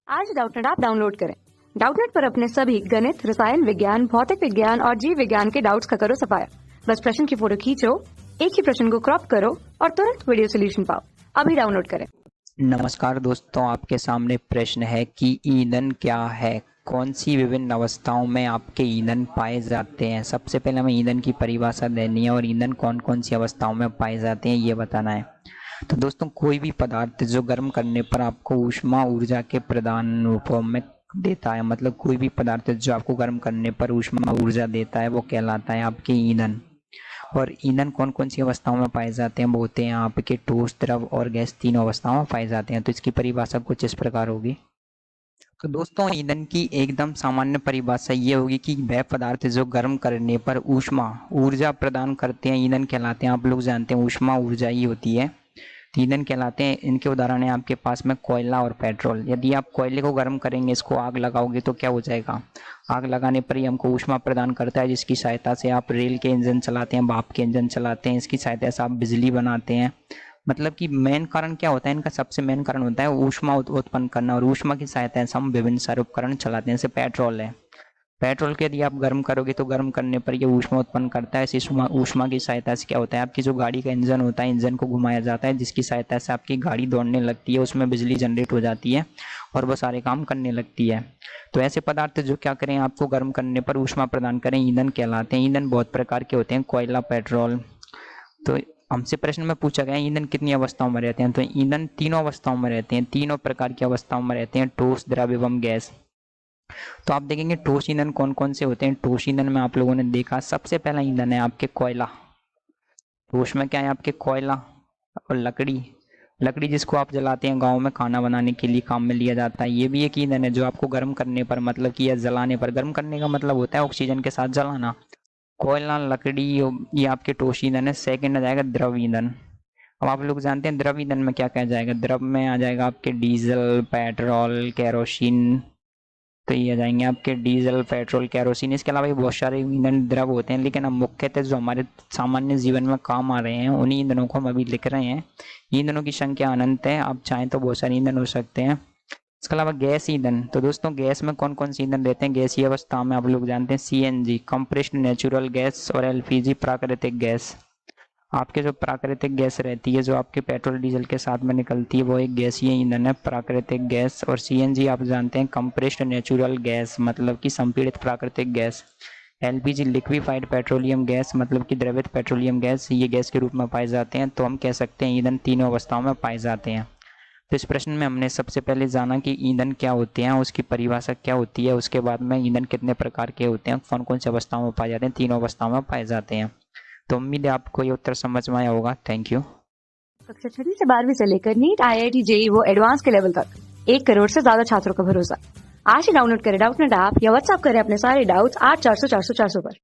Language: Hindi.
आज डाउटनेट ऐप डाउनलोड करें। डाउटनेट पर अपने सभी गणित, रसायन विज्ञान, भौतिक विज्ञान और जीव विज्ञान के डाउट्स का करो सफाया। बस प्रश्न की फोटो खींचो, एक ही प्रश्न को क्रॉप करो और तुरंत वीडियो सोल्यूशन पाओ। अभी डाउनलोड करें। नमस्कार दोस्तों, आपके सामने प्रश्न है कि ईंधन क्या है। कौन सी विभिन्न अवस्थाओं में आपके ईंधन पाए जाते हैं। सबसे पहले हमें ईंधन की परिभाषा देनी है और ईंधन कौन कौन सी अवस्थाओं में पाए जाते हैं ये बताना है। तो दोस्तों, कोई भी पदार्थ जो गर्म करने पर आपको ऊष्मा ऊर्जा के प्रदान रूपों में देता है, मतलब कोई भी पदार्थ जो आपको गर्म करने पर ऊष्मा ऊर्जा देता है वो कहलाता है आपके ईंधन। और ईंधन कौन कौन सी अवस्थाओं में पाए जाते हैं वो होते हैं आपके ठोस, द्रव और गैस, तीनों अवस्थाओं में पाए जाते हैं। तो इसकी परिभाषा कुछ इस प्रकार होगी। तो दोस्तों, ईंधन की एकदम सामान्य परिभाषा ये होगी कि वह पदार्थ जो गर्म करने पर ऊष्मा ऊर्जा प्रदान करते हैं ईंधन कहलाते हैं। आप लोग जानते हैं ऊष्मा ऊर्जा ही होती है, तो ईंधन कहलाते हैं। इनके उदाहरण है आपके पास में कोयला और पेट्रोल। यदि आप कोयले को गर्म करेंगे, इसको आग लगाओगे तो क्या हो जाएगा, आग लगाने पर ही हमको ऊष्मा प्रदान करता है, जिसकी सहायता से आप रेल के इंजन चलाते हैं, भाप के इंजन चलाते हैं, इसकी सहायता से आप बिजली बनाते हैं। मतलब कि मेन कारण क्या होता है इनका, सबसे मेन कारण होता है ऊष्मा उत्पन्न करना, और ऊष्मा की सहायता से हम विभिन्न सारे उपकरण चलाते हैं। जैसे पेट्रोल है, पेट्रोल को यदि आप गर्म करोगे तो गर्म करने पर ये ऊष्मा उत्पन्न करता है। इस ऊष्मा की सहायता से क्या होता है, आपकी जो गाड़ी का इंजन होता है, इंजन को घुमाया जाता है, जिसकी सहायता से आपकी गाड़ी दौड़ने लगती है, उसमें बिजली जनरेट हो जाती है और वो सारे काम करने लगती है। तो ऐसे पदार्थ जो क्या करें, आपको गर्म करने पर ऊष्मा प्रदान करें, ईंधन कहलाते हैं। ईंधन बहुत प्रकार के होते हैं, कोयला, पेट्रोल। तो हमसे प्रश्न में पूछा गया ईंधन कितनी अवस्थाओं में रहते हैं, तो ईंधन तीनों अवस्थाओं में रहते हैं, तीनों प्रकार की अवस्थाओं में रहते हैं, ठोस, द्रव एवं गैस। तो आप देखेंगे ठोस ईंधन कौन कौन से होते हैं। ठोस ईंधन में आप लोगों ने देखा, सबसे पहला ईंधन है आपके कोयला। ठोस में क्या है आपके कोयला और लकड़ी। लकड़ी जिसको आप जलाते हैं गाँव में, खाना बनाने के लिए काम में लिया जाता है, ये भी एक ईंधन है जो आपको गर्म करने पर, मतलब कि या जलाने पर, गर्म करने का मतलब होता है ऑक्सीजन के साथ जलाना। कोयला, लकड़ी, ये आपके ठोस ईंधन है। सेकंड आ जाएगा द्रव ईंधन। अब आप लोग जानते हैं द्रव ईंधन में क्या क्या जाएगा। द्रव में आ जाएगा आपके डीजल, पेट्रोल, केरोसिन। तो ये आ जाएंगे आपके डीजल, पेट्रोल, केरोसिन। इसके अलावा भी बहुत सारे ईंधन द्रव होते हैं, लेकिन अब मुख्यतः जो हमारे सामान्य जीवन में काम आ रहे हैं उन्हीं ईंधनों को हम अभी लिख रहे हैं। ईंधनों की संख्या अनंत है, आप चाहें तो बहुत सारे ईंधन हो सकते हैं। इसके अलावा गैस ईंधन। तो दोस्तों, गैस में कौन कौन से ईंधन रहते हैं गैसीय अवस्था में, आप लोग जानते हैं सीएनजी, कंप्रेस्ड नेचुरल गैस, और एलपीजी, प्राकृतिक गैस। आपके जो प्राकृतिक गैस रहती है, जो आपके पेट्रोल डीजल के साथ में निकलती है, वो एक गैसीय ईंधन है, प्राकृतिक गैस। और सीएनजी आप जानते हैं कंप्रेस्ड नेचुरल गैस, मतलब कि संपीड़ित प्राकृतिक gas. LPG liquefied petroleum gas, मतलब कि द्रवित पेट्रोलियम गैस, ये गैस के रूप में पाए जाते हैं। तो हम कह सकते हैं ईंधन तीनों अवस्थाओं में पाए जाते हैं। तो इस प्रश्न में हमने सबसे पहले जाना कि ईंधन क्या होते हैं, उसकी परिभाषा क्या होती है, उसके बाद में ईंधन कितने प्रकार के होते हैं, कौन कौन सी अवस्थाओं में पाए जाते हैं, तीनों अवस्थाओं में पाए जाते हैं। तो उम्मीद है आपको ये उत्तर समझ में आया होगा। Thank you. कक्षा 6 से 12वीं से लेकर नीट, आईआईटी, जेईई वो एडवांस के लेवल तक 1 करोड़ से ज्यादा छात्रों का भरोसा। आज ही डाउनलोड करें डाउटनेट ऐप या व्हाट्सएप करें अपने सारे डाउट्स 8400 400 400 पर।